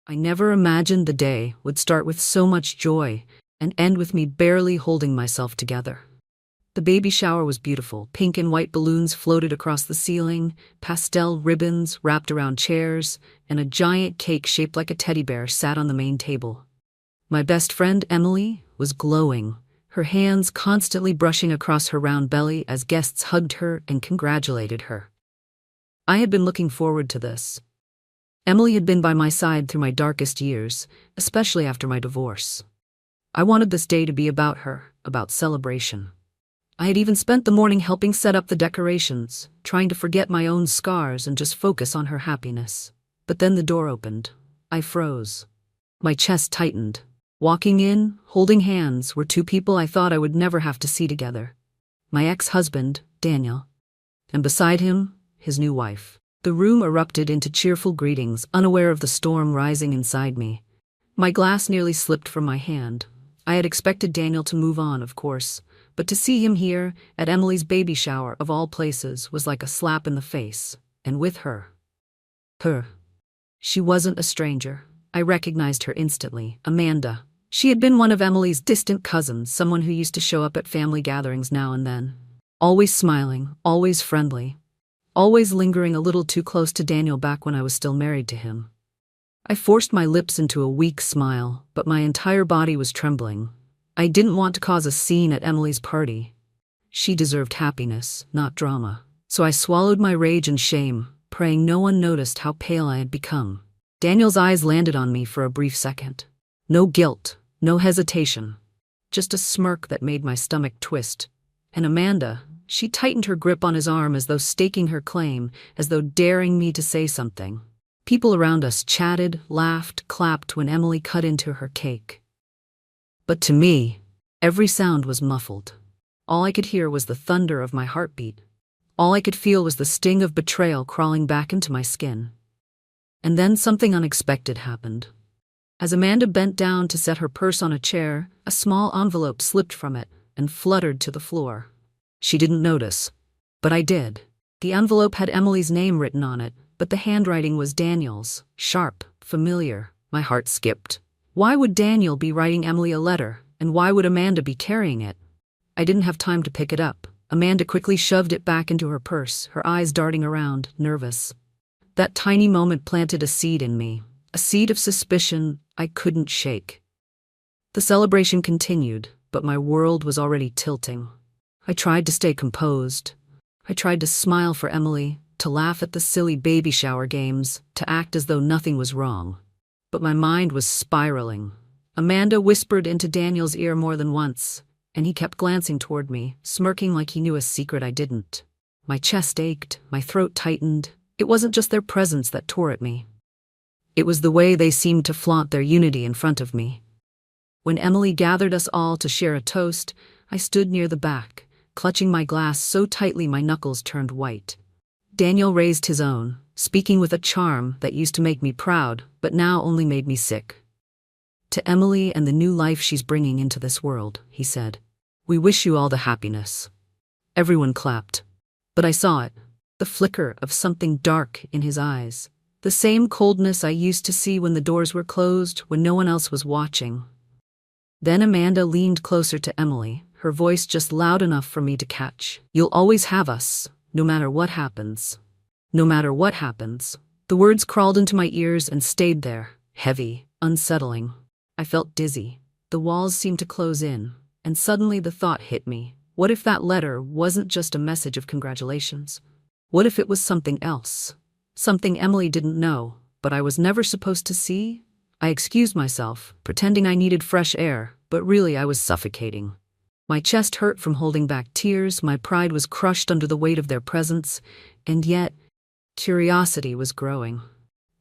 I never imagined the day would start with so much joy and end with me barely holding myself together. The baby shower was beautiful. Pink and white balloons floated across the ceiling, pastel ribbons wrapped around chairs, and a giant cake shaped like a teddy bear sat on the main table. My best friend, Emily, was glowing, her hands constantly brushing across her round belly as guests hugged her and congratulated her. I had been looking forward to this. Emily had been by my side through my darkest years, especially after my divorce. I wanted this day to be about her, about celebration. I had even spent the morning helping set up the decorations, trying to forget my own scars and just focus on her happiness. But then the door opened. I froze. My chest tightened. Walking in, holding hands, were two people I thought I would never have to see together. My ex-husband, Daniel, and beside him, his new wife. The room erupted into cheerful greetings, unaware of the storm rising inside me. My glass nearly slipped from my hand. I had expected Daniel to move on, of course, but to see him here, at Emily's baby shower of all places, was like a slap in the face, and with her. She wasn't a stranger. I recognized her instantly, Amanda. She had been one of Emily's distant cousins, someone who used to show up at family gatherings now and then. Always smiling, always friendly, always lingering a little too close to Daniel back when I was still married to him. I forced my lips into a weak smile, but my entire body was trembling. I didn't want to cause a scene at Emily's party. She deserved happiness, not drama. So I swallowed my rage and shame, praying no one noticed how pale I had become. Daniel's eyes landed on me for a brief second. No guilt, no hesitation. Just a smirk that made my stomach twist. And Amanda, she tightened her grip on his arm as though staking her claim, as though daring me to say something. People around us chatted, laughed, clapped when Emily cut into her cake. But to me, every sound was muffled. All I could hear was the thunder of my heartbeat. All I could feel was the sting of betrayal crawling back into my skin. And then something unexpected happened. As Amanda bent down to set her purse on a chair, a small envelope slipped from it and fluttered to the floor. She didn't notice, but I did. The envelope had Emily's name written on it, but the handwriting was Daniel's, sharp, familiar. My heart skipped. Why would Daniel be writing Emily a letter, and why would Amanda be carrying it? I didn't have time to pick it up. Amanda quickly shoved it back into her purse, her eyes darting around, nervous. That tiny moment planted a seed in me, a seed of suspicion I couldn't shake. The celebration continued, but my world was already tilting. I tried to stay composed. I tried to smile for Emily, to laugh at the silly baby shower games, to act as though nothing was wrong. But my mind was spiraling. Amanda whispered into Daniel's ear more than once, and he kept glancing toward me, smirking like he knew a secret I didn't. My chest ached, my throat tightened. It wasn't just their presence that tore at me. It was the way they seemed to flaunt their unity in front of me. When Emily gathered us all to share a toast, I stood near the back, clutching my glass so tightly my knuckles turned white. Daniel raised his own, speaking with a charm that used to make me proud, but now only made me sick. To Emily and the new life she's bringing into this world, he said, "We wish you all the happiness." Everyone clapped. But I saw it, the flicker of something dark in his eyes. The same coldness I used to see when the doors were closed, when no one else was watching. Then Amanda leaned closer to Emily, her voice just loud enough for me to catch. "You'll always have us, no matter what happens. No matter what happens." The words crawled into my ears and stayed there, heavy, unsettling. I felt dizzy. The walls seemed to close in, and suddenly the thought hit me. What if that letter wasn't just a message of congratulations? What if it was something else? Something Emily didn't know, but I was never supposed to see? I excused myself, pretending I needed fresh air, but really I was suffocating. My chest hurt from holding back tears, my pride was crushed under the weight of their presence, and yet, curiosity was growing.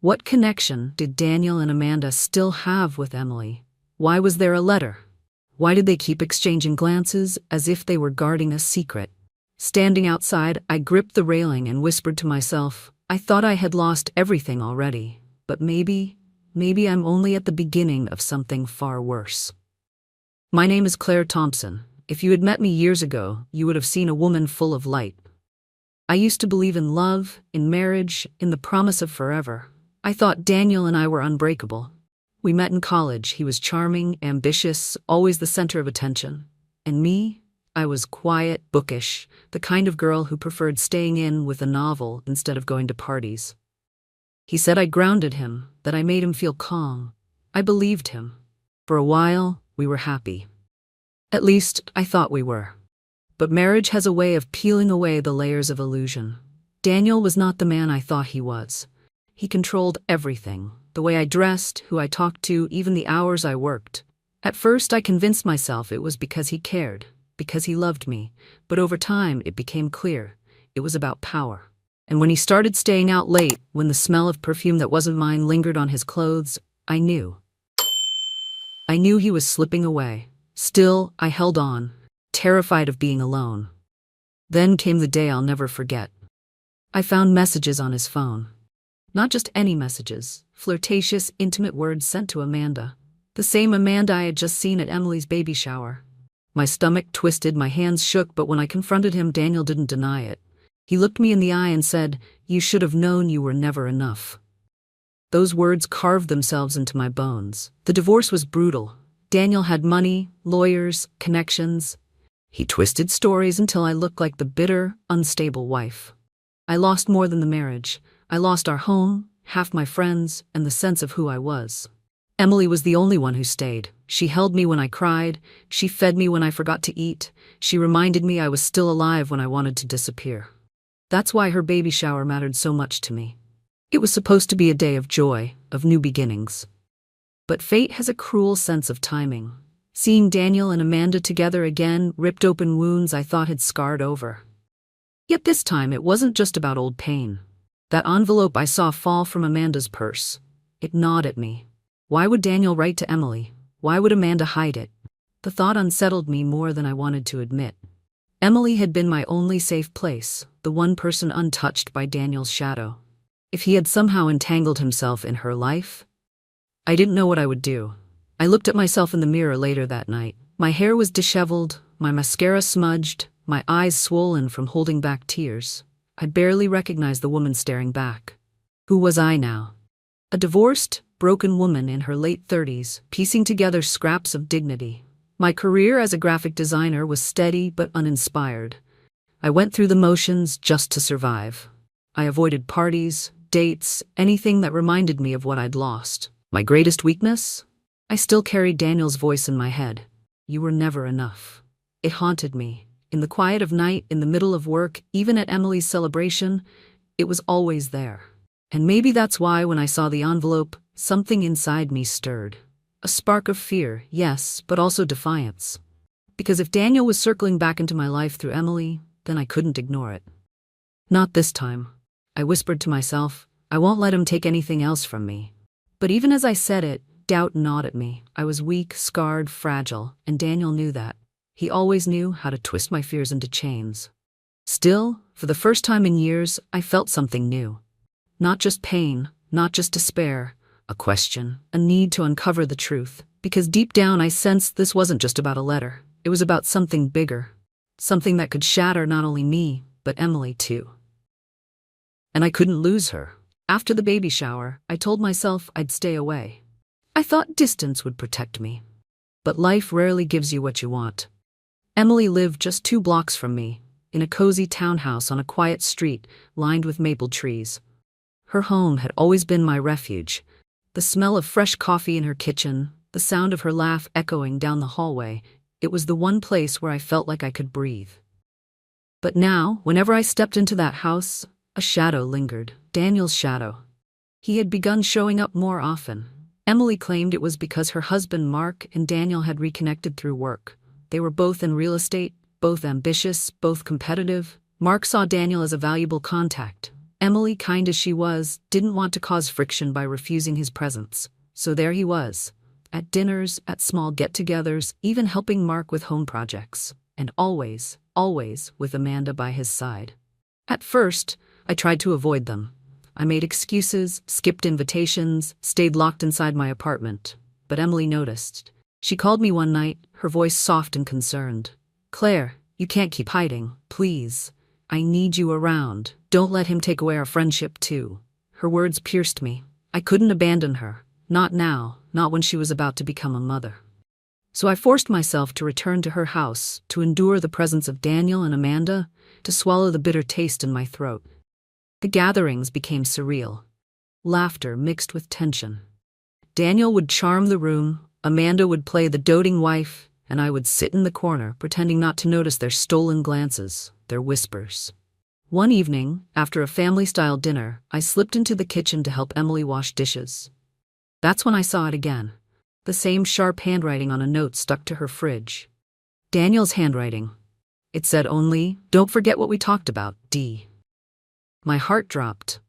What connection did Daniel and Amanda still have with Emily? Why was there a letter? Why did they keep exchanging glances as if they were guarding a secret? Standing outside, I gripped the railing and whispered to myself, I thought I had lost everything already, but maybe I'm only at the beginning of something far worse. My name is Claire Thompson. If you had met me years ago, you would have seen a woman full of light. I used to believe in love, in marriage, in the promise of forever. I thought Daniel and I were unbreakable. We met in college. He was charming, ambitious, always the center of attention. And me? I was quiet, bookish, the kind of girl who preferred staying in with a novel instead of going to parties. He said I grounded him, that I made him feel calm. I believed him. For a while, we were happy. At least, I thought we were. But marriage has a way of peeling away the layers of illusion. Daniel was not the man I thought he was. He controlled everything, the way I dressed, who I talked to, even the hours I worked. At first, I convinced myself it was because he cared, because he loved me, but over time, it became clear. It was about power. And when he started staying out late, when the smell of perfume that wasn't mine lingered on his clothes, I knew. I knew he was slipping away. Still, I held on, terrified of being alone. Then came the day I'll never forget. I found messages on his phone. Not just any messages, flirtatious, intimate words sent to Amanda. The same Amanda I had just seen at Emily's baby shower. My stomach twisted, my hands shook, but when I confronted him, Daniel didn't deny it. He looked me in the eye and said, "You should have known you were never enough." Those words carved themselves into my bones. The divorce was brutal. Daniel had money, lawyers, connections. He twisted stories until I looked like the bitter, unstable wife. I lost more than the marriage. I lost our home, half my friends, and the sense of who I was. Emily was the only one who stayed. She held me when I cried. She fed me when I forgot to eat. She reminded me I was still alive when I wanted to disappear. That's why her baby shower mattered so much to me. It was supposed to be a day of joy, of new beginnings. But fate has a cruel sense of timing. Seeing Daniel and Amanda together again ripped open wounds I thought had scarred over. Yet this time it wasn't just about old pain. That envelope I saw fall from Amanda's purse. It gnawed at me. Why would Daniel write to Emily? Why would Amanda hide it? The thought unsettled me more than I wanted to admit. Emily had been my only safe place, the one person untouched by Daniel's shadow. If he had somehow entangled himself in her life, I didn't know what I would do. I looked at myself in the mirror later that night. My hair was disheveled, my mascara smudged, my eyes swollen from holding back tears. I barely recognized the woman staring back. Who was I now? A divorced, broken woman in her late 30s, piecing together scraps of dignity. My career as a graphic designer was steady but uninspired. I went through the motions just to survive. I avoided parties, dates, anything that reminded me of what I'd lost. My greatest weakness? I still carried Daniel's voice in my head. You were never enough. It haunted me. In the quiet of night, in the middle of work, even at Emily's celebration, it was always there. And maybe that's why when I saw the envelope, something inside me stirred. A spark of fear, yes, but also defiance. Because if Daniel was circling back into my life through Emily, then I couldn't ignore it. Not this time. I whispered to myself, I won't let him take anything else from me. But even as I said it, doubt gnawed at me. I was weak, scarred, fragile, and Daniel knew that. He always knew how to twist my fears into chains. Still, for the first time in years, I felt something new. Not just pain, not just despair, a question, a need to uncover the truth. Because deep down I sensed this wasn't just about a letter. It was about something bigger. Something that could shatter not only me, but Emily too. And I couldn't lose her. After the baby shower, I told myself I'd stay away. I thought distance would protect me. But life rarely gives you what you want. Emily lived just 2 blocks from me, in a cozy townhouse on a quiet street lined with maple trees. Her home had always been my refuge. The smell of fresh coffee in her kitchen, the sound of her laugh echoing down the hallway, it was the one place where I felt like I could breathe. But now, whenever I stepped into that house, a shadow lingered, Daniel's shadow. He had begun showing up more often. Emily claimed it was because her husband Mark and Daniel had reconnected through work. They were both in real estate, both ambitious, both competitive. Mark saw Daniel as a valuable contact. Emily, kind as she was, didn't want to cause friction by refusing his presence. So there he was, at dinners, at small get-togethers, even helping Mark with home projects. And always, always with Amanda by his side. At first, I tried to avoid them. I made excuses, skipped invitations, stayed locked inside my apartment. But Emily noticed. She called me one night, her voice soft and concerned. "Claire, you can't keep hiding, please. I need you around. Don't let him take away our friendship too." Her words pierced me. I couldn't abandon her. Not now, not when she was about to become a mother. So I forced myself to return to her house, to endure the presence of Daniel and Amanda, to swallow the bitter taste in my throat. The gatherings became surreal. Laughter mixed with tension. Daniel would charm the room, Amanda would play the doting wife, and I would sit in the corner, pretending not to notice their stolen glances, their whispers. One evening, after a family-style dinner, I slipped into the kitchen to help Emily wash dishes. That's when I saw it again. The same sharp handwriting on a note stuck to her fridge. Daniel's handwriting. It said only, "Don't forget what we talked about, D." My heart dropped.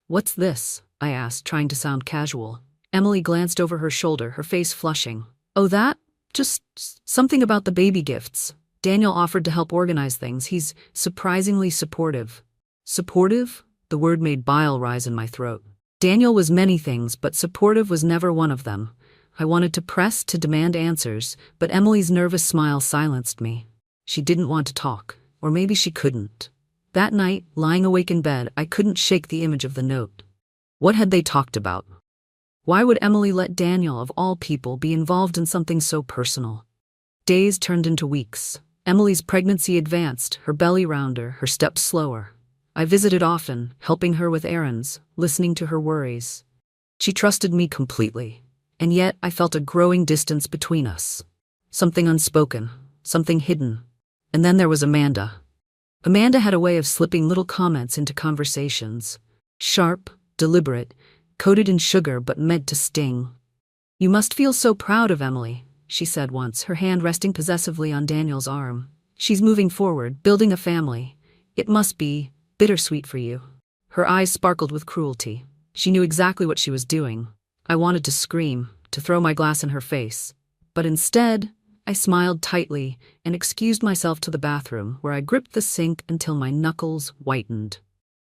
"What's this?" I asked, trying to sound casual. Emily glanced over her shoulder, her face flushing. "Oh, that? Just something about the baby gifts." Daniel offered to help organize things. He's surprisingly supportive. Supportive? The word made bile rise in my throat. Daniel was many things, but supportive was never one of them. I wanted to press, to demand answers, but Emily's nervous smile silenced me. She didn't want to talk, or maybe she couldn't. That night, lying awake in bed, I couldn't shake the image of the note. What had they talked about? Why would Emily let Daniel, of all people, be involved in something so personal? Days turned into weeks. Emily's pregnancy advanced, her belly rounder, her steps slower. I visited often, helping her with errands, listening to her worries. She trusted me completely, and yet I felt a growing distance between us. Something unspoken, something hidden. And then there was Amanda. Amanda had a way of slipping little comments into conversations. Sharp, deliberate, coated in sugar but meant to sting. "You must feel so proud of Emily," she said once, her hand resting possessively on Daniel's arm. "She's moving forward, building a family. It must be bittersweet for you." Her eyes sparkled with cruelty. She knew exactly what she was doing. I wanted to scream, to throw my glass in her face. But instead, I smiled tightly and excused myself to the bathroom, where I gripped the sink until my knuckles whitened.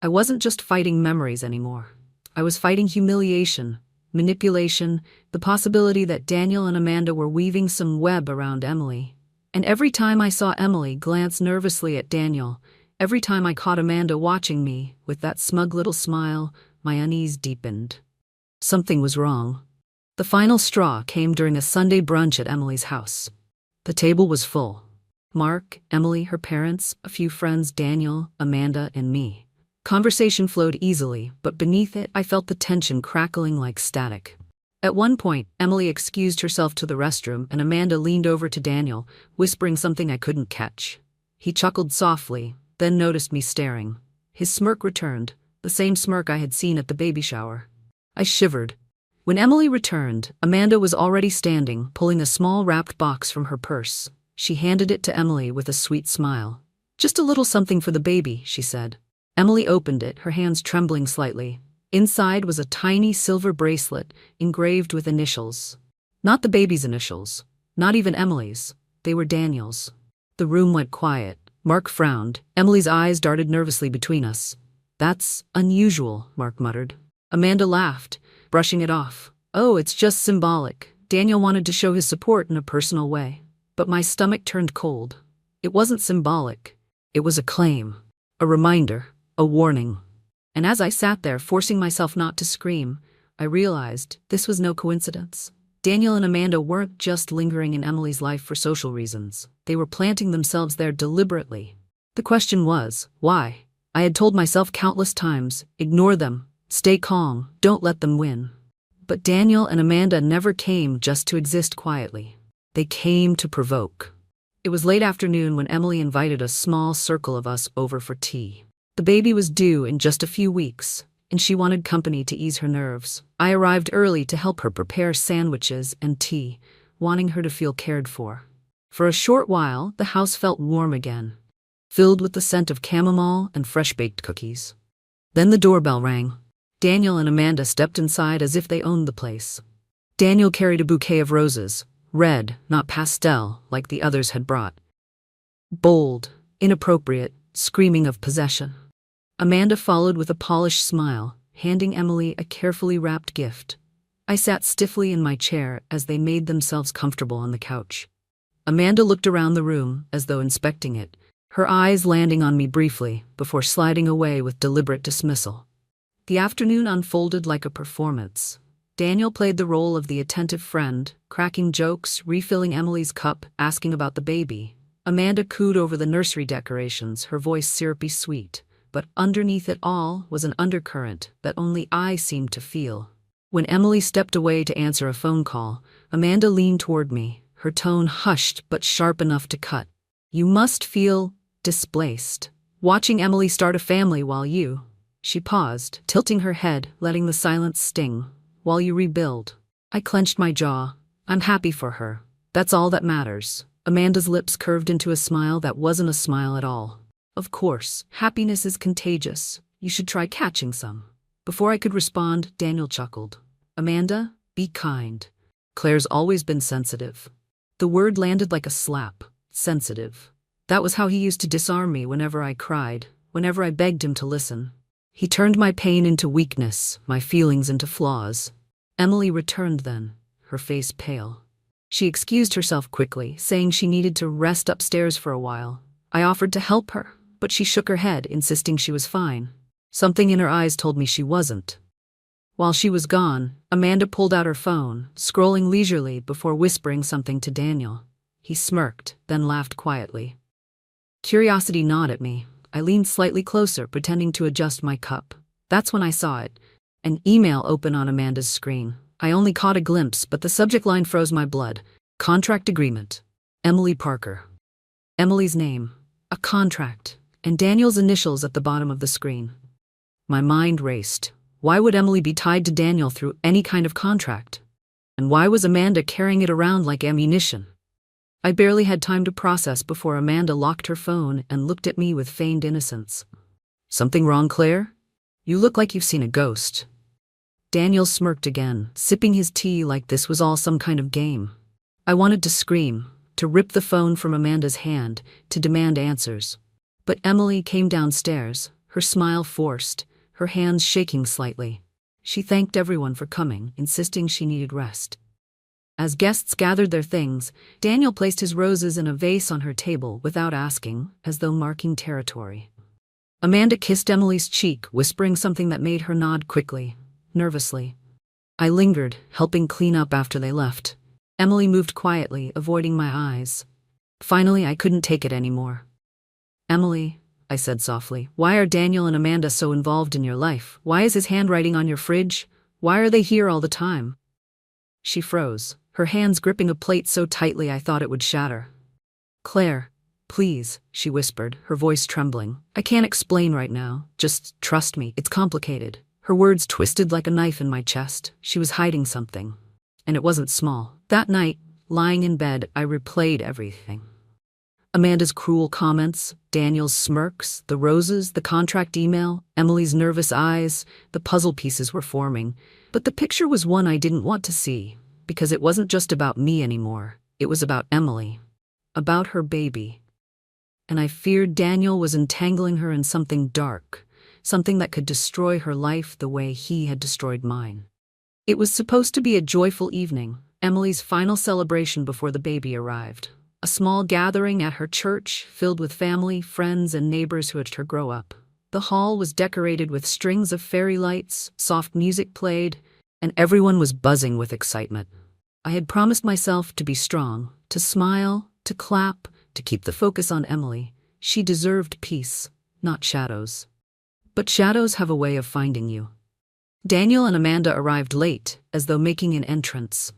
I wasn't just fighting memories anymore. I was fighting humiliation, manipulation, the possibility that Daniel and Amanda were weaving some web around Emily. And every time I saw Emily glance nervously at Daniel, every time I caught Amanda watching me with that smug little smile, my unease deepened. Something was wrong. The final straw came during a Sunday brunch at Emily's house. The table was full. Mark, Emily, her parents, a few friends, Daniel, Amanda, and me. Conversation flowed easily, but beneath it, I felt the tension crackling like static. At one point, Emily excused herself to the restroom, and Amanda leaned over to Daniel, whispering something I couldn't catch. He chuckled softly, then noticed me staring. His smirk returned, the same smirk I had seen at the baby shower. I shivered. When Emily returned, Amanda was already standing, pulling a small wrapped box from her purse. She handed it to Emily with a sweet smile. "Just a little something for the baby," she said. Emily opened it, her hands trembling slightly. Inside was a tiny silver bracelet, engraved with initials. Not the baby's initials, not even Emily's. They were Daniel's. The room went quiet. Mark frowned. Emily's eyes darted nervously between us. "That's unusual," Mark muttered. Amanda laughed, brushing it off. "Oh, it's just symbolic." Daniel wanted to show his support in a personal way. But my stomach turned cold. It wasn't symbolic. It was a claim. A reminder. A warning. And as I sat there, forcing myself not to scream, I realized this was no coincidence. Daniel and Amanda weren't just lingering in Emily's life for social reasons. They were planting themselves there deliberately. The question was, why? I had told myself countless times, ignore them, stay calm, don't let them win. But Daniel and Amanda never came just to exist quietly. They came to provoke. It was late afternoon when Emily invited a small circle of us over for tea. The baby was due in just a few weeks, and she wanted company to ease her nerves. I arrived early to help her prepare sandwiches and tea, wanting her to feel cared for. For a short while, the house felt warm again, filled with the scent of chamomile and fresh-baked cookies. Then the doorbell rang. Daniel and Amanda stepped inside as if they owned the place. Daniel carried a bouquet of roses, red, not pastel, like the others had brought. Bold, inappropriate, screaming of possession. Amanda followed with a polished smile, handing Emily a carefully wrapped gift. I sat stiffly in my chair as they made themselves comfortable on the couch. Amanda looked around the room as though inspecting it, her eyes landing on me briefly before sliding away with deliberate dismissal. The afternoon unfolded like a performance. Daniel played the role of the attentive friend, cracking jokes, refilling Emily's cup, asking about the baby. Amanda cooed over the nursery decorations, her voice syrupy sweet, but underneath it all was an undercurrent that only I seemed to feel. When Emily stepped away to answer a phone call, Amanda leaned toward me, her tone hushed but sharp enough to cut. "You must feel displaced, watching Emily start a family while you—" She paused, tilting her head, letting the silence sting. "While you rebuild." I clenched my jaw. "I'm happy for her. That's all that matters." Amanda's lips curved into a smile that wasn't a smile at all. "Of course, happiness is contagious. You should try catching some." Before I could respond, Daniel chuckled. "Amanda, be kind. Claire's always been sensitive." The word landed like a slap. Sensitive. That was how he used to disarm me whenever I cried, whenever I begged him to listen. He turned my pain into weakness, my feelings into flaws. Emily returned then, her face pale. She excused herself quickly, saying she needed to rest upstairs for a while. I offered to help her, but she shook her head, insisting she was fine. Something in her eyes told me she wasn't. While she was gone, Amanda pulled out her phone, scrolling leisurely before whispering something to Daniel. He smirked, then laughed quietly. Curiosity gnawed at me. I leaned slightly closer, pretending to adjust my cup. That's when I saw it. An email open on Amanda's screen. I only caught a glimpse, but the subject line froze my blood. Contract agreement. Emily Parker. Emily's name. A contract. And Daniel's initials at the bottom of the screen. My mind raced. Why would Emily be tied to Daniel through any kind of contract? And why was Amanda carrying it around like ammunition? I barely had time to process before Amanda locked her phone and looked at me with feigned innocence. "Something wrong, Claire? You look like you've seen a ghost." Daniel smirked again, sipping his tea like this was all some kind of game. I wanted to scream, to rip the phone from Amanda's hand, to demand answers. But Emily came downstairs, her smile forced, her hands shaking slightly. She thanked everyone for coming, insisting she needed rest. As guests gathered their things, Daniel placed his roses in a vase on her table without asking, as though marking territory. Amanda kissed Emily's cheek, whispering something that made her nod quickly, nervously. I lingered, helping clean up after they left. Emily moved quietly, avoiding my eyes. Finally, I couldn't take it anymore. "Emily," I said softly, "why are Daniel and Amanda so involved in your life? Why is his handwriting on your fridge? Why are they here all the time?" She froze, her hands gripping a plate so tightly I thought it would shatter. "Claire, please," she whispered, her voice trembling. "I can't explain right now. Just trust me, it's complicated." Her words twisted like a knife in my chest. She was hiding something. And it wasn't small. That night, lying in bed, I replayed everything. Amanda's cruel comments, Daniel's smirks, the roses, the contract email, Emily's nervous eyes. The puzzle pieces were forming. But the picture was one I didn't want to see. Because it wasn't just about me anymore. It was about Emily. About her baby. And I feared Daniel was entangling her in something dark. Something that could destroy her life the way he had destroyed mine. It was supposed to be a joyful evening, Emily's final celebration before the baby arrived. A small gathering at her church, filled with family, friends, and neighbors who watched her grow up. The hall was decorated with strings of fairy lights, soft music played, and everyone was buzzing with excitement. I had promised myself to be strong, to smile, to clap, to keep the focus on Emily. She deserved peace, not shadows. But shadows have a way of finding you. Daniel and Amanda arrived late, as though making an entrance.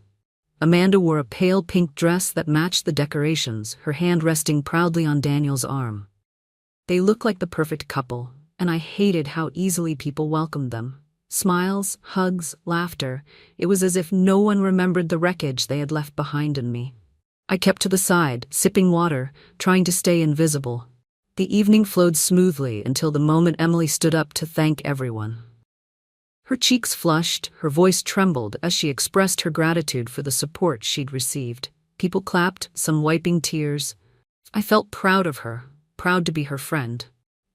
Amanda wore a pale pink dress that matched the decorations, her hand resting proudly on Daniel's arm. They looked like the perfect couple, and I hated how easily people welcomed them. Smiles, hugs, laughter. It was as if no one remembered the wreckage they had left behind in me. I kept to the side, sipping water, trying to stay invisible. The evening flowed smoothly until the moment Emily stood up to thank everyone. Her cheeks flushed, her voice trembled as she expressed her gratitude for the support she'd received. People clapped, some wiping tears. I felt proud of her, proud to be her friend.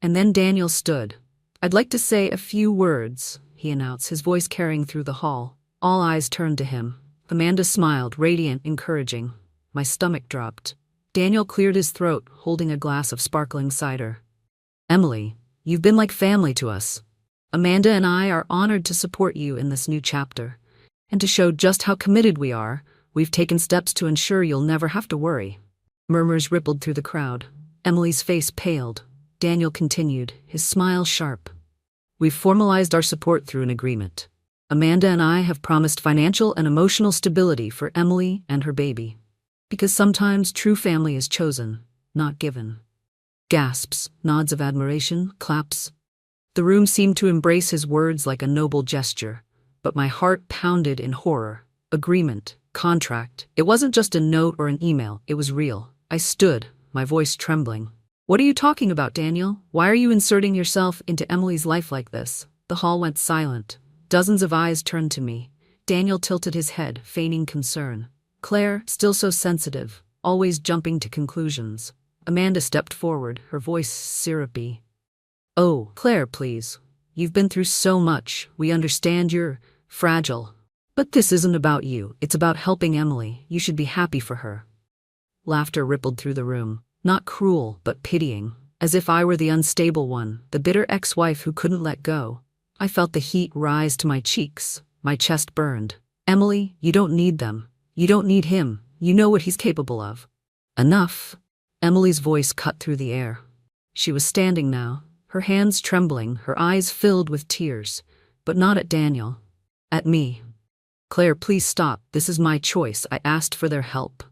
And then Daniel stood. "I'd like to say a few words," he announced, his voice carrying through the hall. All eyes turned to him. Amanda smiled, radiant, encouraging. My stomach dropped. Daniel cleared his throat, holding a glass of sparkling cider. "Emily, you've been like family to us. Amanda and I are honored to support you in this new chapter. And to show just how committed we are, we've taken steps to ensure you'll never have to worry." Murmurs rippled through the crowd. Emily's face paled. Daniel continued, his smile sharp. "We've formalized our support through an agreement. Amanda and I have promised financial and emotional stability for Emily and her baby. Because sometimes true family is chosen, not given." Gasps, nods of admiration, claps. The room seemed to embrace his words like a noble gesture, but my heart pounded in horror. Agreement, contract. It wasn't just a note or an email, it was real. I stood, my voice trembling. "What are you talking about, Daniel? Why are you inserting yourself into Emily's life like this?" The hall went silent. Dozens of eyes turned to me. Daniel tilted his head, feigning concern. Claire, still so sensitive, always jumping to conclusions. Amanda stepped forward, her voice syrupy. "Oh, Claire, please. You've been through so much. We understand you're fragile. But this isn't about you. It's about helping Emily. You should be happy for her." Laughter rippled through the room. Not cruel, but pitying. As if I were the unstable one, the bitter ex-wife who couldn't let go. I felt the heat rise to my cheeks. My chest burned. "Emily, you don't need them. You don't need him. You know what he's capable of." "Enough." Emily's voice cut through the air. She was standing now, her hands trembling, her eyes filled with tears. But not at Daniel. At me. "Claire, please stop. This is my choice. I asked for their help."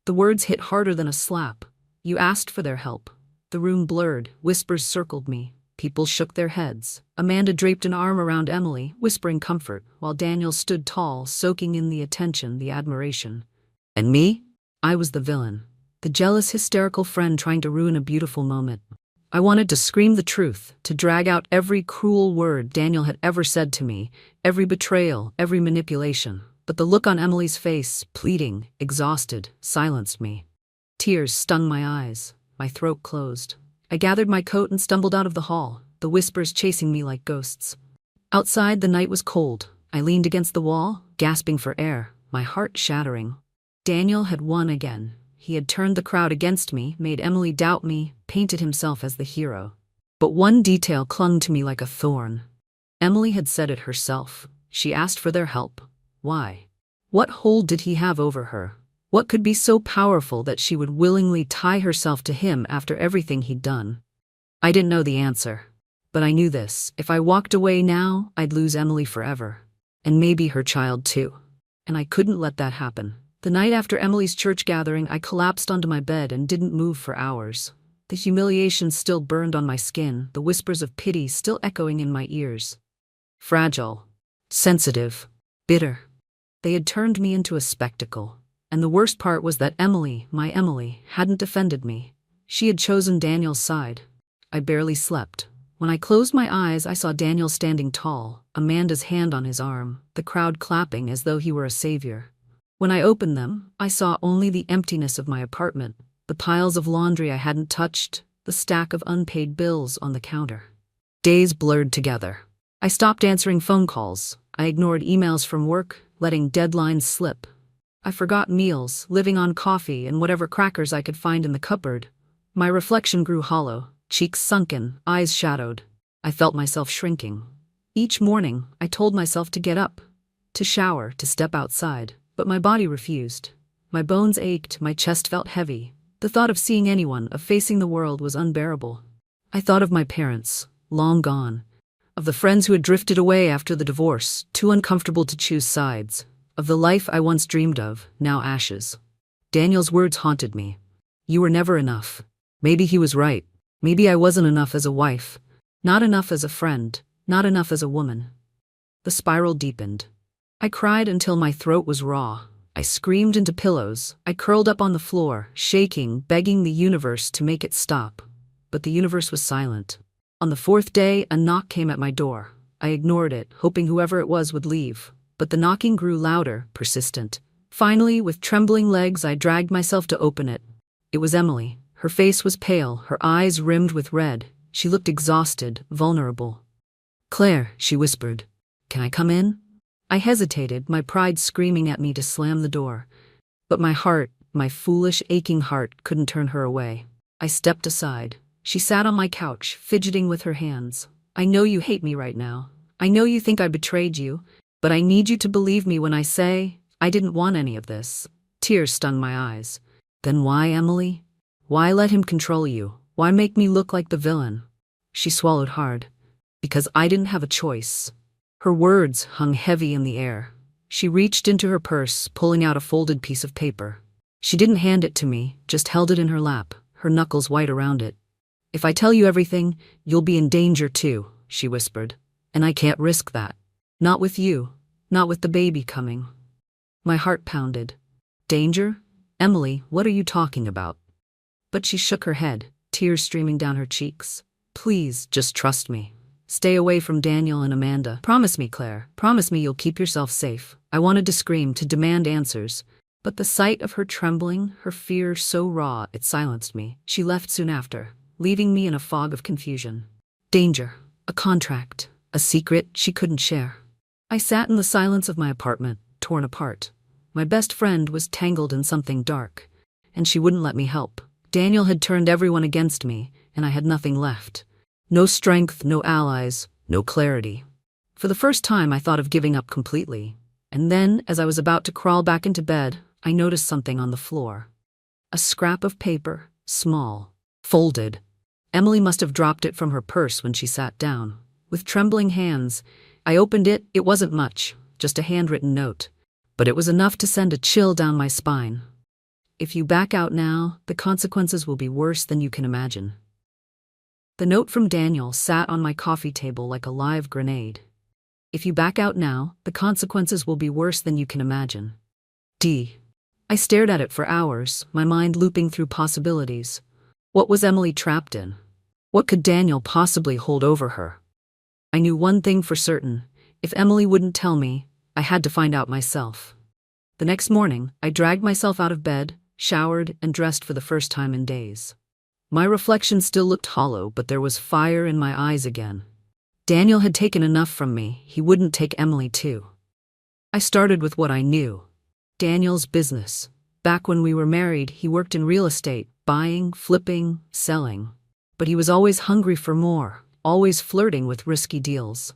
The words hit harder than a slap. You asked for their help. The room blurred. Whispers circled me. People shook their heads. Amanda draped an arm around Emily, whispering comfort, while Daniel stood tall, soaking in the attention, the admiration. And me? I was the villain. The jealous, hysterical friend trying to ruin a beautiful moment. I wanted to scream the truth, to drag out every cruel word Daniel had ever said to me, every betrayal, every manipulation. But the look on Emily's face, pleading, exhausted, silenced me. Tears stung my eyes. My throat closed. I gathered my coat and stumbled out of the hall, the whispers chasing me like ghosts. Outside, the night was cold. I leaned against the wall, gasping for air, my heart shattering. Daniel had won again. He had turned the crowd against me, made Emily doubt me, painted himself as the hero. But one detail clung to me like a thorn. Emily had said it herself. She asked for their help. Why? What hold did he have over her? What could be so powerful that she would willingly tie herself to him after everything he'd done? I didn't know the answer. But I knew this. If I walked away now, I'd lose Emily forever. And maybe her child too. And I couldn't let that happen. The night after Emily's church gathering, I collapsed onto my bed and didn't move for hours. The humiliation still burned on my skin, the whispers of pity still echoing in my ears. Fragile. Sensitive. Bitter. They had turned me into a spectacle. And the worst part was that Emily, my Emily, hadn't defended me. She had chosen Daniel's side. I barely slept. When I closed my eyes, I saw Daniel standing tall, Amanda's hand on his arm, the crowd clapping as though he were a savior. When I opened them, I saw only the emptiness of my apartment, the piles of laundry I hadn't touched, the stack of unpaid bills on the counter. Days blurred together. I stopped answering phone calls. I ignored emails from work, letting deadlines slip. I forgot meals, living on coffee and whatever crackers I could find in the cupboard. My reflection grew hollow, cheeks sunken, eyes shadowed. I felt myself shrinking. Each morning, I told myself to get up, to shower, to step outside, but my body refused. My bones ached, my chest felt heavy. The thought of seeing anyone, of facing the world, was unbearable. I thought of my parents, long gone, of the friends who had drifted away after the divorce, too uncomfortable to choose sides. Of the life I once dreamed of, now ashes. Daniel's words haunted me. You were never enough. Maybe he was right. Maybe I wasn't enough as a wife. Not enough as a friend. Not enough as a woman. The spiral deepened. I cried until my throat was raw. I screamed into pillows. I curled up on the floor, shaking, begging the universe to make it stop. But the universe was silent. On the fourth day, a knock came at my door. I ignored it, hoping whoever it was would leave. But the knocking grew louder, persistent. Finally, with trembling legs, I dragged myself to open it. It was Emily. Her face was pale, her eyes rimmed with red. She looked exhausted, vulnerable. Claire, she whispered. Can I come in? I hesitated, my pride screaming at me to slam the door. But my heart, my foolish, aching heart, couldn't turn her away. I stepped aside. She sat on my couch, fidgeting with her hands. I know you hate me right now. I know you think I betrayed you, but I need you to believe me when I say I didn't want any of this. Tears stung my eyes. Then why, Emily? Why let him control you? Why make me look like the villain? She swallowed hard. Because I didn't have a choice. Her words hung heavy in the air. She reached into her purse, pulling out a folded piece of paper. She didn't hand it to me, just held it in her lap, her knuckles white around it. If I tell you everything, you'll be in danger too, she whispered. And I can't risk that. Not with you. Not with the baby coming. My heart pounded. Danger? Emily, what are you talking about? But she shook her head, tears streaming down her cheeks. Please, just trust me. Stay away from Daniel and Amanda. Promise me, Claire. Promise me you'll keep yourself safe. I wanted to scream, to demand answers. But the sight of her trembling, her fear so raw, it silenced me. She left soon after, leaving me in a fog of confusion. Danger. A contract. A secret she couldn't share. I sat in the silence of my apartment, torn apart. My best friend was tangled in something dark, and she wouldn't let me help. Daniel had turned everyone against me, and I had nothing left. No strength, no allies, no clarity. For the first time, I thought of giving up completely. And then, as I was about to crawl back into bed, I noticed something on the floor. A scrap of paper, small, folded. Emily must have dropped it from her purse when she sat down. With trembling hands, I opened it. It wasn't much, just a handwritten note. But it was enough to send a chill down my spine. If you back out now, the consequences will be worse than you can imagine. The note from Daniel sat on my coffee table like a live grenade. If you back out now, the consequences will be worse than you can imagine. I stared at it for hours, my mind looping through possibilities. What was Emily trapped in? What could Daniel possibly hold over her? I knew one thing for certain. If Emily wouldn't tell me, I had to find out myself. The next morning, I dragged myself out of bed, showered, and dressed for the first time in days. My reflection still looked hollow, but there was fire in my eyes again. Daniel had taken enough from me, he wouldn't take Emily too. I started with what I knew. Daniel's business. Back when we were married, he worked in real estate, buying, flipping, selling. But he was always hungry for more, always flirting with risky deals.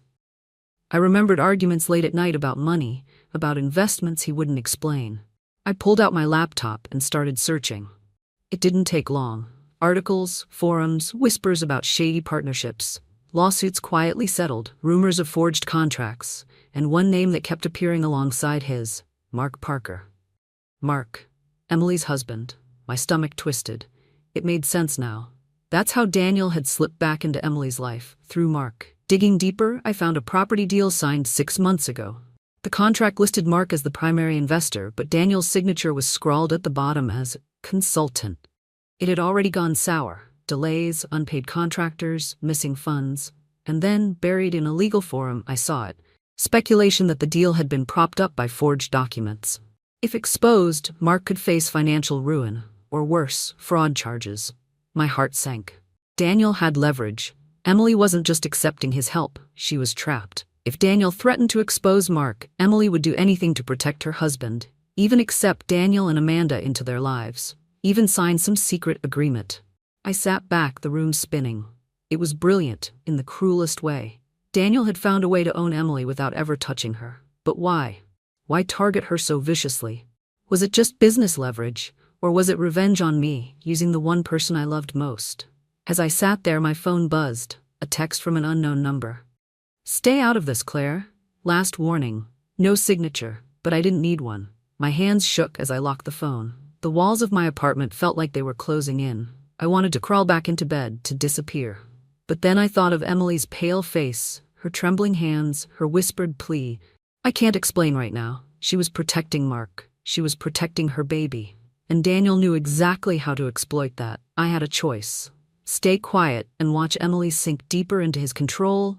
I remembered arguments late at night about money, about investments he wouldn't explain. I pulled out my laptop and started searching. It didn't take long. Articles, forums, whispers about shady partnerships, lawsuits quietly settled, rumors of forged contracts, and one name that kept appearing alongside his, Mark Parker. Mark, Emily's husband. My stomach twisted. It made sense now. That's how Daniel had slipped back into Emily's life, through Mark. Digging deeper, I found a property deal signed 6 months ago. The contract listed Mark as the primary investor, but Daniel's signature was scrawled at the bottom as consultant. It had already gone sour. Delays, unpaid contractors, missing funds. And then, buried in a legal forum, I saw it. Speculation that the deal had been propped up by forged documents. If exposed, Mark could face financial ruin, or worse, fraud charges. My heart sank. Daniel had leverage. Emily wasn't just accepting his help, she was trapped. If Daniel threatened to expose Mark, Emily would do anything to protect her husband, even accept Daniel and Amanda into their lives, even sign some secret agreement. I sat back, the room spinning. It was brilliant, in the cruelest way. Daniel had found a way to own Emily without ever touching her. But why? Why target her so viciously? Was it just business leverage, or was it revenge on me, using the one person I loved most? As I sat there, my phone buzzed, a text from an unknown number. Stay out of this, Claire. Last warning. No signature, but I didn't need one. My hands shook as I locked the phone. The walls of my apartment felt like they were closing in. I wanted to crawl back into bed, to disappear. But then I thought of Emily's pale face, her trembling hands, her whispered plea. I can't explain right now. She was protecting Mark. She was protecting her baby. And Daniel knew exactly how to exploit that. I had a choice. Stay quiet and watch Emily sink deeper into his control,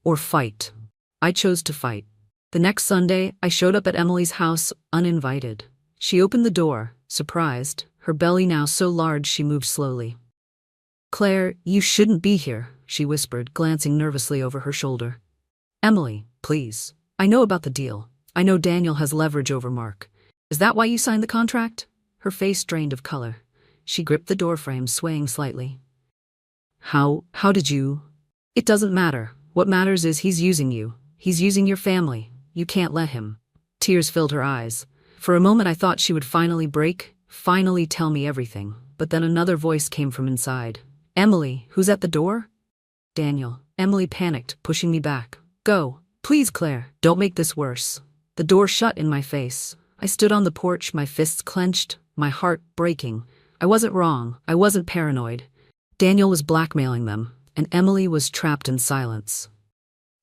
or fight. I chose to fight. The next Sunday, I showed up at Emily's house, uninvited. She opened the door, surprised, her belly now so large she moved slowly. Claire, you shouldn't be here, she whispered, glancing nervously over her shoulder. Emily, please. I know about the deal. I know Daniel has leverage over Mark. Is that why you signed the contract? Her face drained of color. She gripped the doorframe, swaying slightly. How did you? It doesn't matter. What matters is he's using you. He's using your family. You can't let him. Tears filled her eyes. For a moment I thought she would finally break, finally tell me everything. But then another voice came from inside. Emily, who's at the door? Daniel. Emily panicked, pushing me back. Go. Please, Claire, don't make this worse. The door shut in my face. I stood on the porch, my fists clenched, my heart breaking. I wasn't wrong. I wasn't paranoid. Daniel was blackmailing them, and Emily was trapped in silence.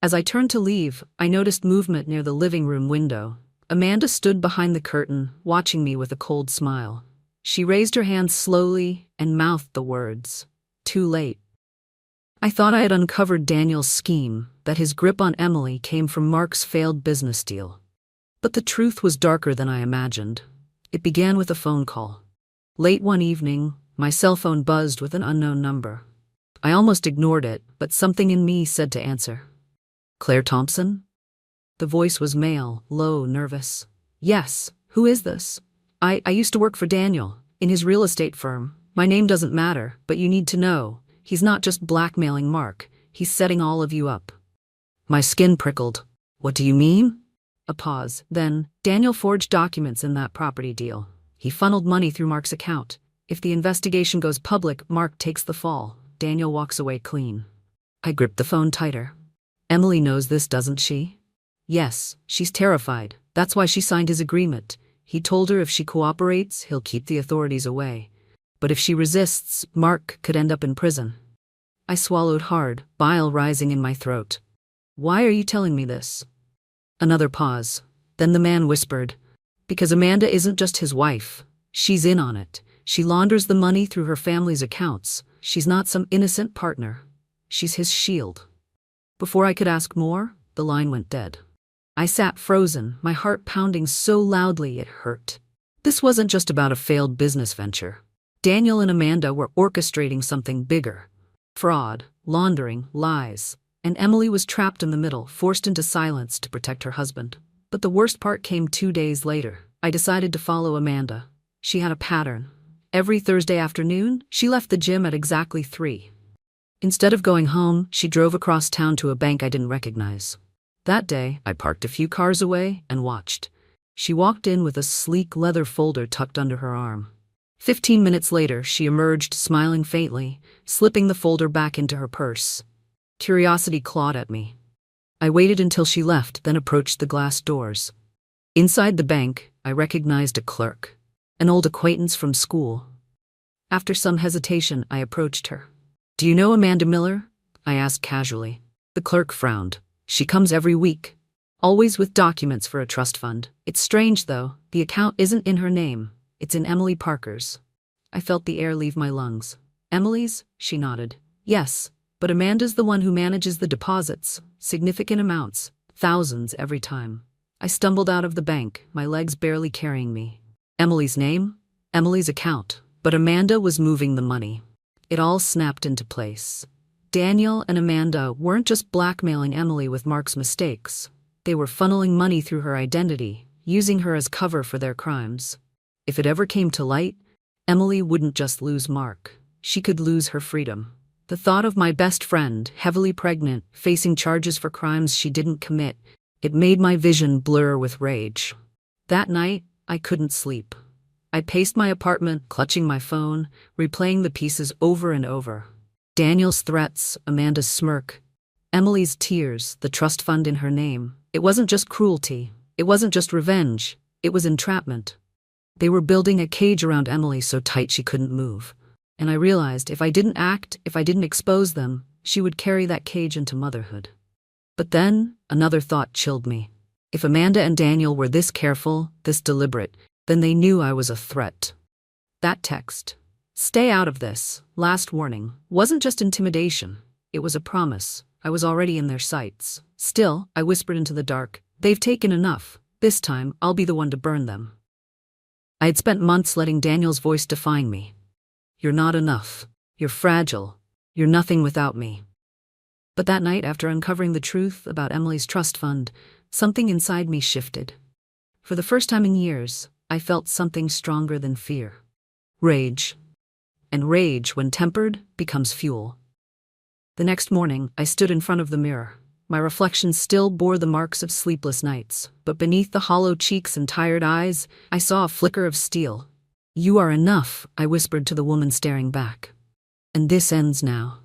As I turned to leave, I noticed movement near the living room window. Amanda stood behind the curtain, watching me with a cold smile. She raised her hand slowly and mouthed the words, "Too late." I thought I had uncovered Daniel's scheme, that his grip on Emily came from Mark's failed business deal. But the truth was darker than I imagined. It began with a phone call. Late one evening, my cell phone buzzed with an unknown number. I almost ignored it, but something in me said to answer. Claire Thompson? The voice was male, low, nervous. Yes, who is this? I used to work for Daniel, in his real estate firm. My name doesn't matter, but you need to know. He's not just blackmailing Mark, he's setting all of you up. My skin prickled. What do you mean? A pause. Then, Daniel forged documents in that property deal. He funneled money through Mark's account. If the investigation goes public, Mark takes the fall. Daniel walks away clean. I gripped the phone tighter. Emily knows this, doesn't she? Yes, she's terrified. That's why she signed his agreement. He told her if she cooperates, he'll keep the authorities away. But if she resists, Mark could end up in prison. I swallowed hard, bile rising in my throat. Why are you telling me this? Another pause. Then the man whispered, because Amanda isn't just his wife. She's in on it. She launders the money through her family's accounts. She's not some innocent partner. She's his shield. Before I could ask more, the line went dead. I sat frozen, my heart pounding so loudly it hurt. This wasn't just about a failed business venture. Daniel and Amanda were orchestrating something bigger. Fraud, laundering, lies. And Emily was trapped in the middle, forced into silence to protect her husband. But the worst part came 2 days later. I decided to follow Amanda. She had a pattern. Every Thursday afternoon, she left the gym at exactly 3. Instead of going home, she drove across town to a bank I didn't recognize. That day, I parked a few cars away and watched. She walked in with a sleek leather folder tucked under her arm. 15 minutes later, she emerged, smiling faintly, slipping the folder back into her purse. Curiosity clawed at me. I waited until she left, then approached the glass doors. Inside the bank, I recognized a clerk, an old acquaintance from school. After some hesitation, I approached her. Do you know Amanda Miller? I asked casually. The clerk frowned. She comes every week, always with documents for a trust fund. It's strange, though. The account isn't in her name. It's in Emily Parker's. I felt the air leave my lungs. Emily's? She nodded. Yes, but Amanda's the one who manages the deposits. Significant amounts. Thousands every time. I stumbled out of the bank, my legs barely carrying me. Emily's name? Emily's account. But Amanda was moving the money. It all snapped into place. Daniel and Amanda weren't just blackmailing Emily with Mark's mistakes. They were funneling money through her identity, using her as cover for their crimes. If it ever came to light, Emily wouldn't just lose Mark. She could lose her freedom. The thought of my best friend, heavily pregnant, facing charges for crimes she didn't commit, it made my vision blur with rage. That night, I couldn't sleep. I paced my apartment, clutching my phone, replaying the pieces over and over. Daniel's threats, Amanda's smirk, Emily's tears, the trust fund in her name. It wasn't just cruelty. It wasn't just revenge. It was entrapment. They were building a cage around Emily so tight she couldn't move. And I realized if I didn't act, if I didn't expose them, she would carry that cage into motherhood. But then, another thought chilled me. If Amanda and Daniel were this careful, this deliberate, then they knew I was a threat. That text, "Stay out of this, last warning," wasn't just intimidation. It was a promise. I was already in their sights. Still, I whispered into the dark, "They've taken enough. This time, I'll be the one to burn them." I had spent months letting Daniel's voice define me. You're not enough. You're fragile. You're nothing without me. But that night, after uncovering the truth about Emily's trust fund, something inside me shifted. For the first time in years, I felt something stronger than fear. Rage. And rage, when tempered, becomes fuel. The next morning, I stood in front of the mirror. My reflection still bore the marks of sleepless nights, but beneath the hollow cheeks and tired eyes, I saw a flicker of steel. "You are enough," I whispered to the woman staring back. "And this ends now."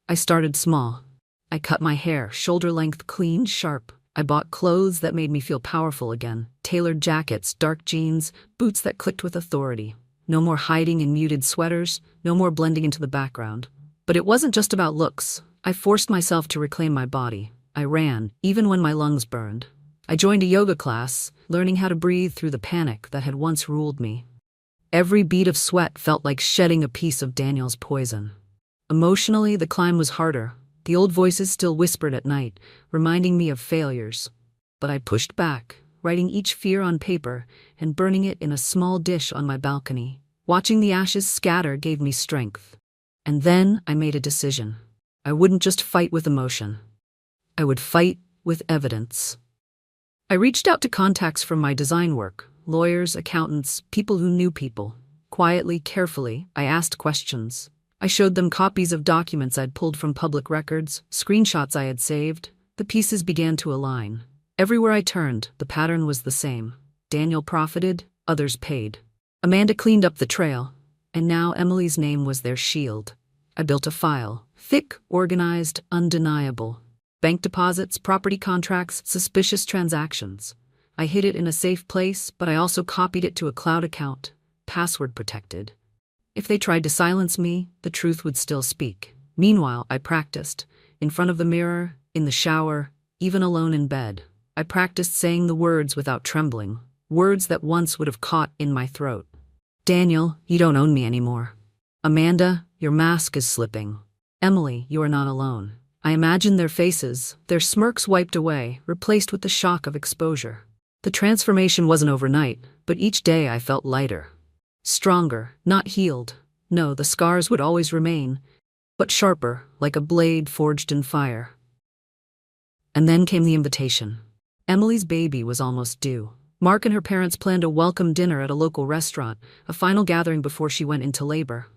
I started small. I cut my hair, shoulder length, clean, sharp. I bought clothes that made me feel powerful again. Tailored jackets, dark jeans, boots that clicked with authority. No more hiding in muted sweaters, no more blending into the background. But it wasn't just about looks. I forced myself to reclaim my body. I ran, even when my lungs burned. I joined a yoga class, learning how to breathe through the panic that had once ruled me. Every bead of sweat felt like shedding a piece of Daniel's poison. Emotionally, the climb was harder. The old voices still whispered at night, reminding me of failures. But I pushed back, writing each fear on paper and burning it in a small dish on my balcony. Watching the ashes scatter gave me strength. And then I made a decision. I wouldn't just fight with emotion. I would fight with evidence. I reached out to contacts from my design work, lawyers, accountants, people who knew people. Quietly, carefully, I asked questions. I showed them copies of documents I'd pulled from public records, screenshots I had saved. The pieces began to align. Everywhere I turned, the pattern was the same. Daniel profited, others paid. Amanda cleaned up the trail, and now Emily's name was their shield. I built a file, thick, organized, undeniable. Bank deposits, property contracts, suspicious transactions. I hid it in a safe place, but I also copied it to a cloud account, password protected. If they tried to silence me, the truth would still speak. Meanwhile, I practiced. In front of the mirror, in the shower, even alone in bed. I practiced saying the words without trembling. Words that once would have caught in my throat. "Daniel, you don't own me anymore. Amanda, your mask is slipping. Emily, you are not alone." I imagined their faces, their smirks wiped away, replaced with the shock of exposure. The transformation wasn't overnight, but each day I felt lighter. Stronger, not healed. No, the scars would always remain, but sharper, like a blade forged in fire. And then came the invitation. Emily's baby was almost due. Mark and her parents planned a welcome dinner at a local restaurant, a final gathering before she went into labor.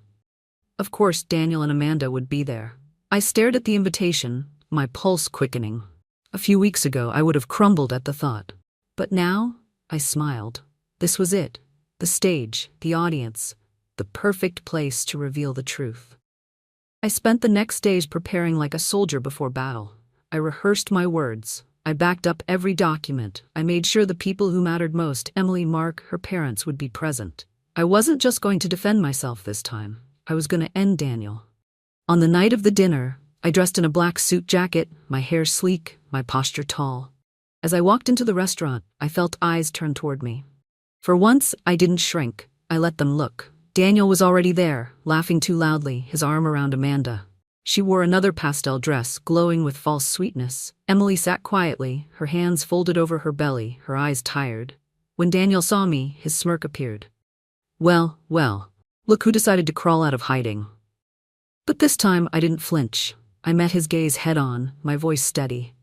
Of course, Daniel and Amanda would be there. I stared at the invitation, my pulse quickening. A few weeks ago, I would have crumbled at the thought. But now, I smiled. This was it. The stage, the audience, the perfect place to reveal the truth. I spent the next days preparing like a soldier before battle. I rehearsed my words. I backed up every document. I made sure the people who mattered most, Emily, Mark, her parents, would be present. I wasn't just going to defend myself this time. I was going to end Daniel. On the night of the dinner, I dressed in a black suit jacket, my hair sleek, my posture tall. As I walked into the restaurant, I felt eyes turn toward me. For once, I didn't shrink. I let them look. Daniel was already there, laughing too loudly, his arm around Amanda. She wore another pastel dress, glowing with false sweetness. Emily sat quietly, her hands folded over her belly, her eyes tired. When Daniel saw me, his smirk appeared. Well, look who decided to crawl out of hiding. But this time, I didn't flinch. I met his gaze head-on, my voice steady.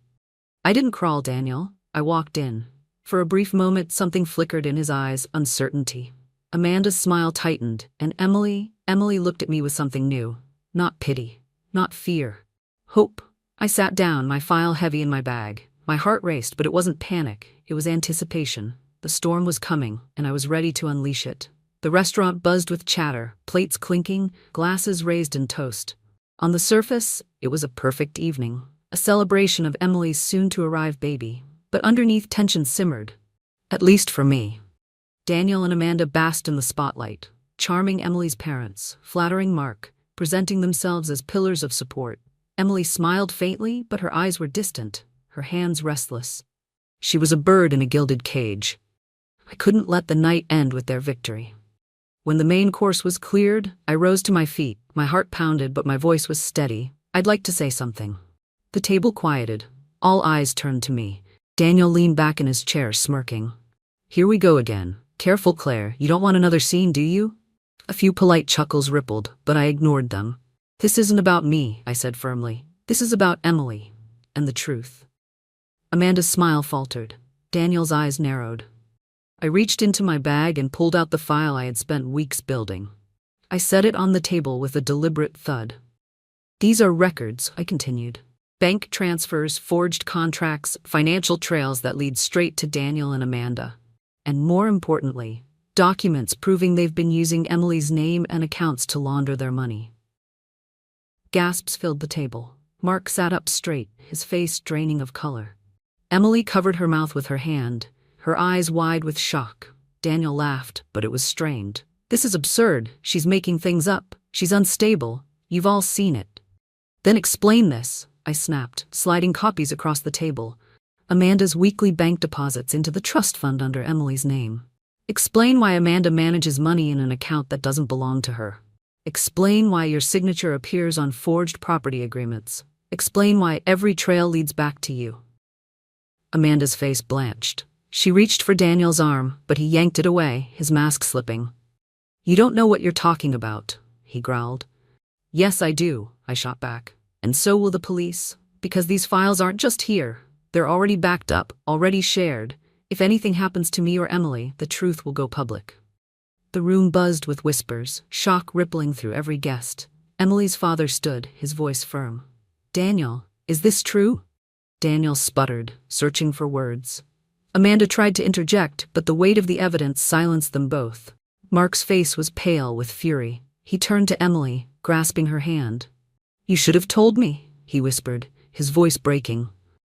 "I didn't crawl, Daniel. I walked in." For a brief moment, something flickered in his eyes, uncertainty. Amanda's smile tightened, and Emily looked at me with something new. Not pity, not fear. Hope. I sat down, my file heavy in my bag. My heart raced, but it wasn't panic, it was anticipation. The storm was coming, and I was ready to unleash it. The restaurant buzzed with chatter, plates clinking, glasses raised in toast. On the surface, it was a perfect evening, a celebration of Emily's soon-to-arrive baby. But underneath, tension simmered. At least for me. Daniel and Amanda basked in the spotlight, charming Emily's parents, flattering Mark, presenting themselves as pillars of support. Emily smiled faintly, but her eyes were distant, her hands restless. She was a bird in a gilded cage. I couldn't let the night end with their victory. When the main course was cleared, I rose to my feet. My heart pounded, but my voice was steady. "I'd like to say something." The table quieted. All eyes turned to me. Daniel leaned back in his chair, smirking. "Here we go again. Careful, Claire, you don't want another scene, do you?" A few polite chuckles rippled, but I ignored them. "This isn't about me," I said firmly. "This is about Emily, and the truth." Amanda's smile faltered. Daniel's eyes narrowed. I reached into my bag and pulled out the file I had spent weeks building. I set it on the table with a deliberate thud. These are records, I continued. Bank transfers, forged contracts, financial trails that lead straight to Daniel and Amanda. And more importantly, documents proving they've been using Emily's name and accounts to launder their money. Gasps filled the table. Mark sat up straight, his face draining of color. Emily covered her mouth with her hand, her eyes wide with shock. Daniel laughed, but it was strained. This is absurd. She's making things up. She's unstable. You've all seen it. Then explain this, I snapped, sliding copies across the table. Amanda's weekly bank deposits into the trust fund under Emily's name. Explain why Amanda manages money in an account that doesn't belong to her. Explain why your signature appears on forged property agreements. Explain why every trail leads back to you. Amanda's face blanched. She reached for Daniel's arm, but he yanked it away, his mask slipping. You don't know what you're talking about, he growled. Yes, I do, I shot back. And so will the police, because these files aren't just here. They're already backed up, already shared. If anything happens to me or Emily, the truth will go public. The room buzzed with whispers, shock rippling through every guest. Emily's father stood, his voice firm. Daniel, is this true? Daniel sputtered, searching for words. Amanda tried to interject, but the weight of the evidence silenced them both. Mark's face was pale with fury. He turned to Emily, grasping her hand. You should have told me, he whispered, his voice breaking.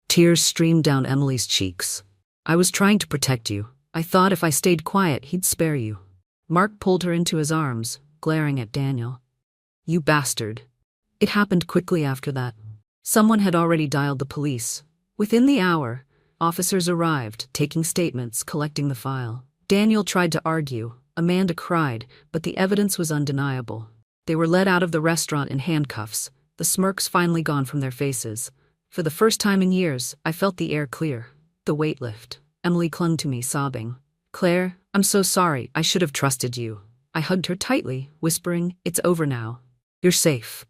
Tears streamed down Emily's cheeks. I was trying to protect you. I thought if I stayed quiet, he'd spare you. Mark pulled her into his arms, glaring at Daniel. You bastard. It happened quickly after that. Someone had already dialed the police. Within the hour, officers arrived, taking statements, collecting the file. Daniel tried to argue. Amanda cried, but the evidence was undeniable. They were led out of the restaurant in handcuffs, the smirks finally gone from their faces. For the first time in years, I felt the air clear. The weight lift. Emily clung to me, sobbing. Claire, I'm so sorry. I should have trusted you. I hugged her tightly, whispering, it's over now. You're safe.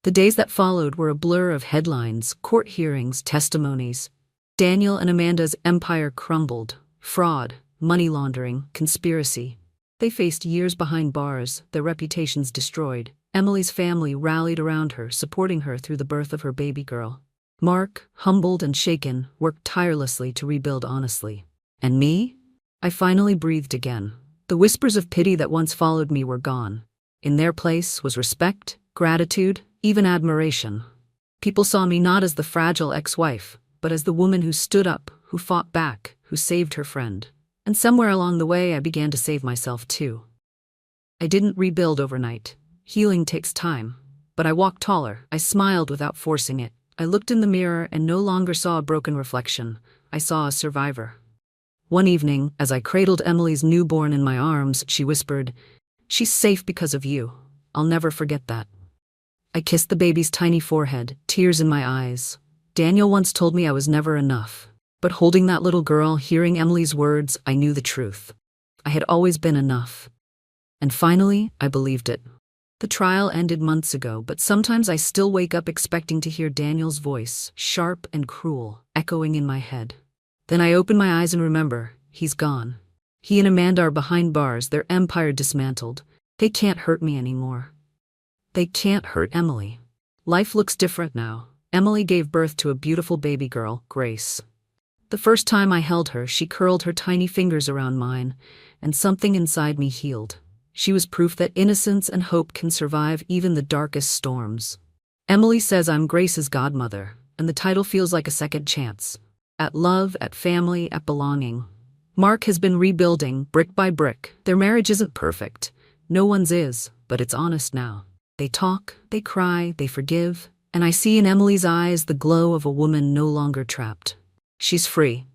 The days that followed were a blur of headlines, court hearings, testimonies. Daniel and Amanda's empire crumbled. Fraud, money laundering, conspiracy. They faced years behind bars, their reputations destroyed. Emily's family rallied around her, supporting her through the birth of her baby girl. Mark, humbled and shaken, worked tirelessly to rebuild honestly. And me? I finally breathed again. The whispers of pity that once followed me were gone. In their place was respect, gratitude, even admiration. People saw me not as the fragile ex-wife, but as the woman who stood up, who fought back, who saved her friend. And somewhere along the way I began to save myself too. I didn't rebuild overnight. Healing takes time. But I walked taller. I smiled without forcing it. I looked in the mirror and no longer saw a broken reflection. I saw a survivor. One evening, as I cradled Emily's newborn in my arms, she whispered, "She's safe because of you. I'll never forget that." I kissed the baby's tiny forehead, tears in my eyes. Daniel once told me I was never enough. But holding that little girl, hearing Emily's words, I knew the truth. I had always been enough. And finally, I believed it. The trial ended months ago, but sometimes I still wake up expecting to hear Daniel's voice, sharp and cruel, echoing in my head. Then I open my eyes and remember, he's gone. He and Amanda are behind bars, their empire dismantled. They can't hurt me anymore. They can't hurt Emily. Life looks different now. Emily gave birth to a beautiful baby girl, Grace. The first time I held her, she curled her tiny fingers around mine, and something inside me healed. She was proof that innocence and hope can survive even the darkest storms. Emily says I'm Grace's godmother, and the title feels like a second chance. At love, at family, at belonging. Mark has been rebuilding, brick by brick. Their marriage isn't perfect. No one's is, but it's honest now. They talk, they cry, they forgive, and I see in Emily's eyes the glow of a woman no longer trapped. She's free.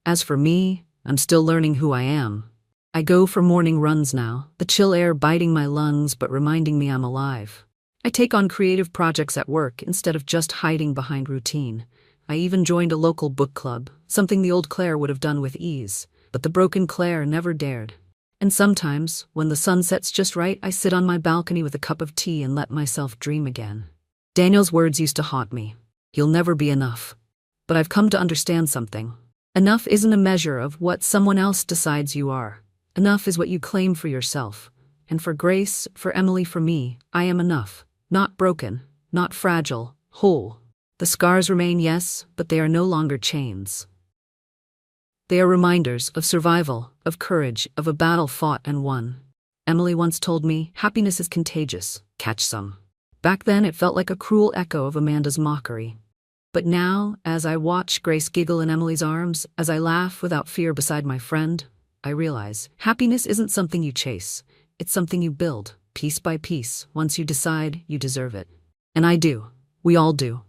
As for me, I'm still learning who I am. I go for morning runs now, the chill air biting my lungs but reminding me I'm alive. I take on creative projects at work instead of just hiding behind routine. I even joined a local book club, something the old Claire would have done with ease, but the broken Claire never dared. And sometimes, when the sun sets just right, I sit on my balcony with a cup of tea and let myself dream again. Daniel's words used to haunt me. You'll never be enough. But I've come to understand something. Enough isn't a measure of what someone else decides you are. Enough is what you claim for yourself. And for Grace, for Emily, for me, I am enough. Not broken, not fragile, whole. The scars remain, yes, but they are no longer chains. They are reminders of survival, of courage, of a battle fought and won. Emily once told me, happiness is contagious, catch some. Back then it felt like a cruel echo of Amanda's mockery. But now, as I watch Grace giggle in Emily's arms, as I laugh without fear beside my friend, I realize happiness isn't something you chase. It's something you build, piece by piece, once you decide you deserve it. And I do. We all do.